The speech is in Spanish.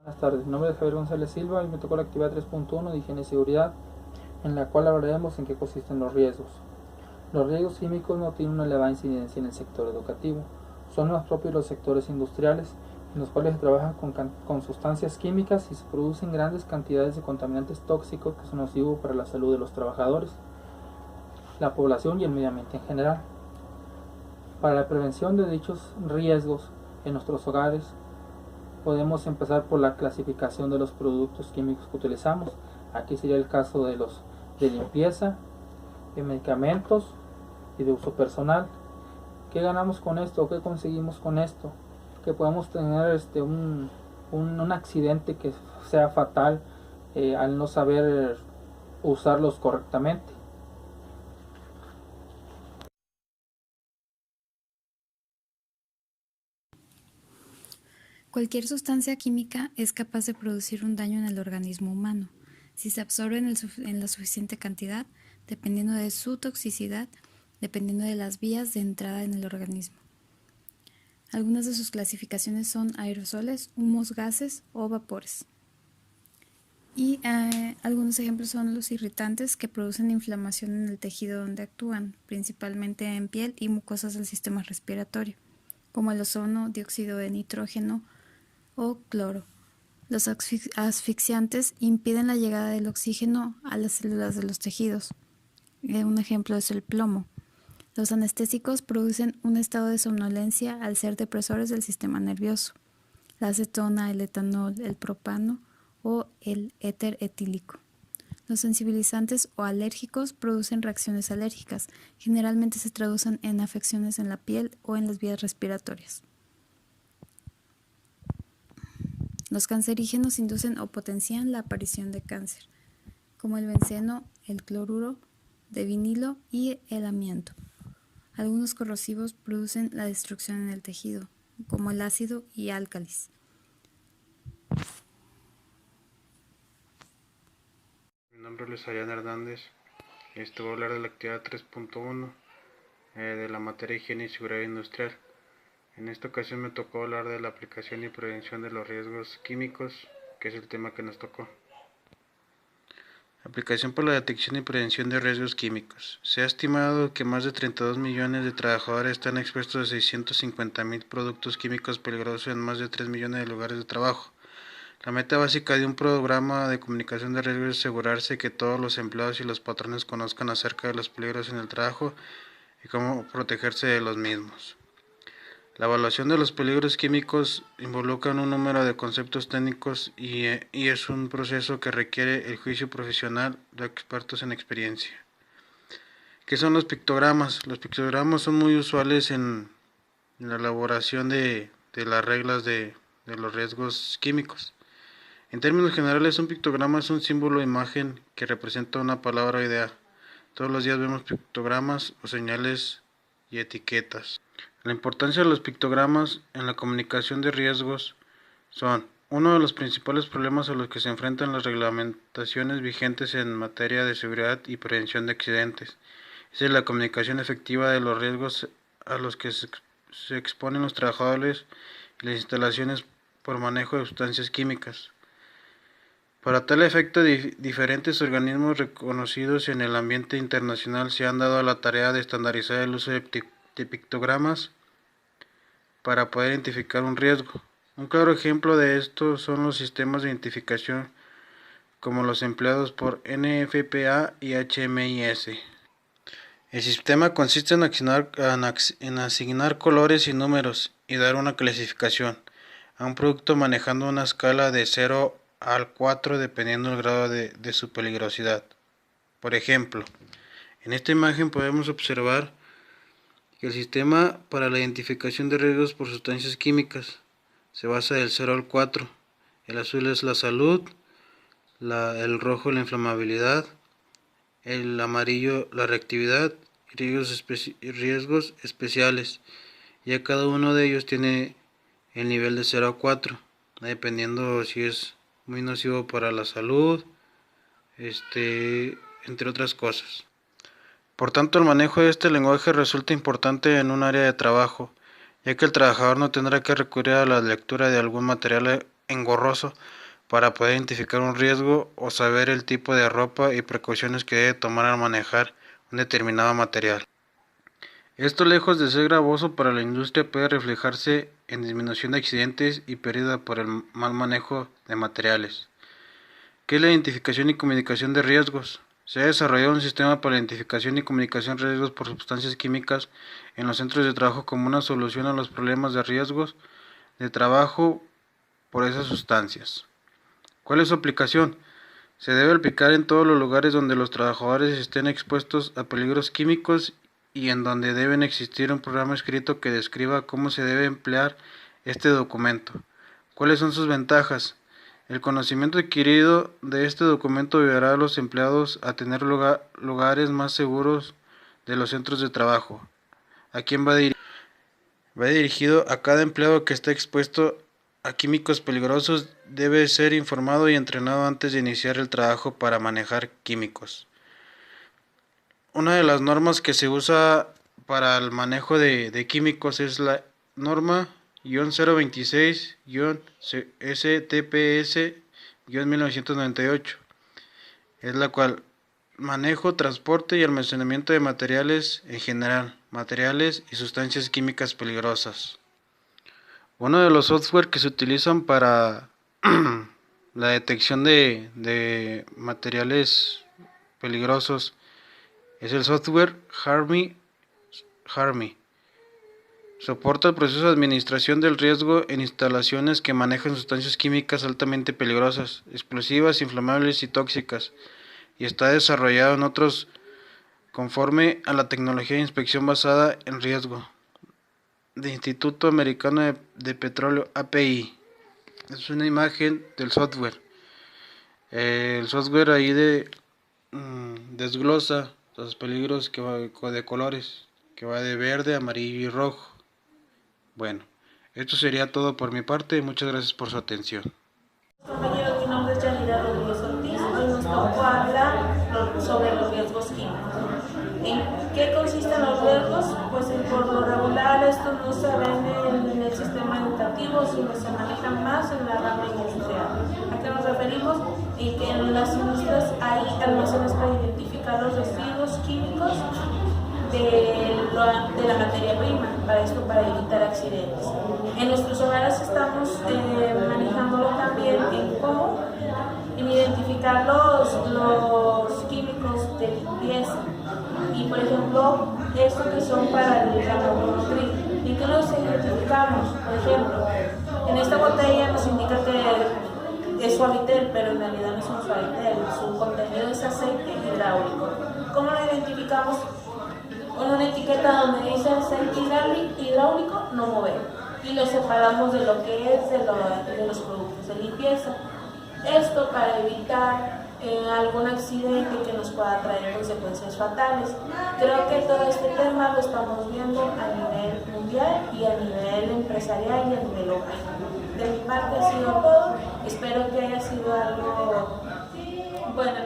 Buenas tardes, mi nombre es Javier González Silva y me tocó la actividad 3.1 de higiene y seguridad, en la cual hablaremos en qué consisten los riesgos. Los riesgos químicos no tienen una elevada incidencia en el sector educativo, son más propios los sectores industriales, en los cuales se trabaja con sustancias químicas y se producen grandes cantidades de contaminantes tóxicos que son nocivos para la salud de los trabajadores, la población y el medio ambiente en general. Para la prevención de dichos riesgos en nuestros hogares, podemos empezar por la clasificación de los productos químicos que utilizamos. Aquí sería el caso de los de limpieza, de medicamentos y de uso personal. ¿Qué ganamos con esto? ¿Qué conseguimos con esto? Que podemos tener un accidente que sea fatal al no saber usarlos correctamente. Cualquier sustancia química es capaz de producir un daño en el organismo humano si se absorbe en la suficiente cantidad, dependiendo de su toxicidad, dependiendo de las vías de entrada en el organismo. Algunas de sus clasificaciones son aerosoles, humos, gases o vapores. Y algunos ejemplos son los irritantes que producen inflamación en el tejido donde actúan, principalmente en piel y mucosas del sistema respiratorio, como el ozono, dióxido de nitrógeno o cloro. Los asfixiantes impiden la llegada del oxígeno a las células de los tejidos. Un ejemplo es el plomo. Los anestésicos producen un estado de somnolencia al ser depresores del sistema nervioso. La acetona, el etanol, el propano o el éter etílico. Los sensibilizantes o alérgicos producen reacciones alérgicas. Generalmente se traducen en afecciones en la piel o en las vías respiratorias. Los cancerígenos inducen o potencian la aparición de cáncer, como el benceno, el cloruro de vinilo y el amianto. Algunos corrosivos producen la destrucción en el tejido, como el ácido y álcalis. Mi nombre es Luis Arián Hernández y voy a hablar de la actividad 3.1 de la materia higiene y seguridad industrial. En esta ocasión me tocó hablar de la aplicación y prevención de los riesgos químicos, que es el tema que nos tocó. Aplicación para la detección y prevención de riesgos químicos. Se ha estimado que más de 32 millones de trabajadores están expuestos a 650,000 productos químicos peligrosos en más de 3 millones de lugares de trabajo. La meta básica de un programa de comunicación de riesgos es asegurarse que todos los empleados y los patrones conozcan acerca de los peligros en el trabajo y cómo protegerse de los mismos. La evaluación de los peligros químicos involucra un número de conceptos técnicos y es un proceso que requiere el juicio profesional de expertos en experiencia. ¿Qué son los pictogramas? Los pictogramas son muy usuales en la elaboración de las reglas de los riesgos químicos. En términos generales, un pictograma es un símbolo o imagen que representa una palabra o idea. Todos los días vemos pictogramas o señales y etiquetas. La importancia de los pictogramas en la comunicación de riesgos son uno de los principales problemas a los que se enfrentan las reglamentaciones vigentes en materia de seguridad y prevención de accidentes. Es la comunicación efectiva de los riesgos a los que se exponen los trabajadores y las instalaciones por manejo de sustancias químicas. Para tal efecto, diferentes organismos reconocidos en el ambiente internacional se han dado a la tarea de estandarizar el uso de pictogramas para poder identificar un riesgo. Un claro ejemplo de esto son los sistemas de identificación como los empleados por NFPA y HMIS. El sistema consiste en asignar colores y números y dar una clasificación a un producto manejando una escala de 0 al 4 dependiendo del grado de su peligrosidad. Por ejemplo, en esta imagen podemos observar que el sistema para la identificación de riesgos por sustancias químicas se basa del 0 al 4. El azul es la salud, el rojo la inflamabilidad, el amarillo la reactividad y riesgos especiales. Ya cada uno de ellos tiene el nivel de 0 a 4, dependiendo si es muy nocivo para la salud, entre otras cosas. Por tanto, el manejo de este lenguaje resulta importante en un área de trabajo, ya que el trabajador no tendrá que recurrir a la lectura de algún material engorroso para poder identificar un riesgo o saber el tipo de ropa y precauciones que debe tomar al manejar un determinado material. Esto, lejos de ser gravoso para la industria, puede reflejarse en disminución de accidentes y pérdida por el mal manejo de materiales. ¿Qué es la identificación y comunicación de riesgos? Se ha desarrollado un sistema para la identificación y comunicación de riesgos por sustancias químicas en los centros de trabajo como una solución a los problemas de riesgos de trabajo por esas sustancias. ¿Cuál es su aplicación? Se debe aplicar en todos los lugares donde los trabajadores estén expuestos a peligros químicos y en donde deben existir un programa escrito que describa cómo se debe emplear este documento. ¿Cuáles son sus ventajas? El conocimiento adquirido de este documento ayudará a los empleados a tener lugares más seguros de los centros de trabajo. ¿A quién va dirigido? Va dirigido a cada empleado que está expuesto a químicos peligrosos. Debe ser informado y entrenado antes de iniciar el trabajo para manejar químicos. Una de las normas que se usa para el manejo de químicos es la norma 026-STPS-1998, es la cual manejo, transporte y almacenamiento de materiales en general, materiales y sustancias químicas peligrosas. Uno de los software que se utilizan para la detección de materiales peligrosos es el software Harmy. Soporta el proceso de administración del riesgo en instalaciones que manejan sustancias químicas altamente peligrosas, explosivas, inflamables y tóxicas, y está desarrollado en otros conforme a la tecnología de inspección basada en riesgo de Instituto Americano de Petróleo, API. Es una imagen del software. El software ahí desglosa los peligros que va de colores, que va de verde, amarillo y rojo. Bueno, esto sería todo por mi parte. Muchas gracias por su atención. Compañeros, mi nombre es Yanira Rodríguez Ortiz. Hoy nos tocó hablar sobre los riesgos químicos. ¿En qué consisten los riesgos? Pues por lo regular estos no se ven en el sistema educativo, sino se manejan más en la rama industrial. ¿A qué nos referimos? En que en las industrias hay almacenes para identificar los residuos químicos de la materia prima, para evitar accidentes. En nuestros hogares estamos manejándolo también en cómo identificar los químicos de limpieza y, por ejemplo, estos que son para el ramo automotriz. ¿Y qué los identificamos? Por ejemplo, en esta botella nos indica que es suavitel, pero en realidad no es un suavitel, su contenido es aceite hidráulico. ¿Cómo lo identificamos? Con una etiqueta donde dice aceite hidráulico no mover, y lo separamos de lo que es de los productos de limpieza. Esto para evitar algún accidente que nos pueda traer consecuencias fatales. Creo que todo este tema lo estamos viendo a nivel mundial y a nivel empresarial y a nivel local. De mi parte ha sido todo. Espero que haya sido algo bueno.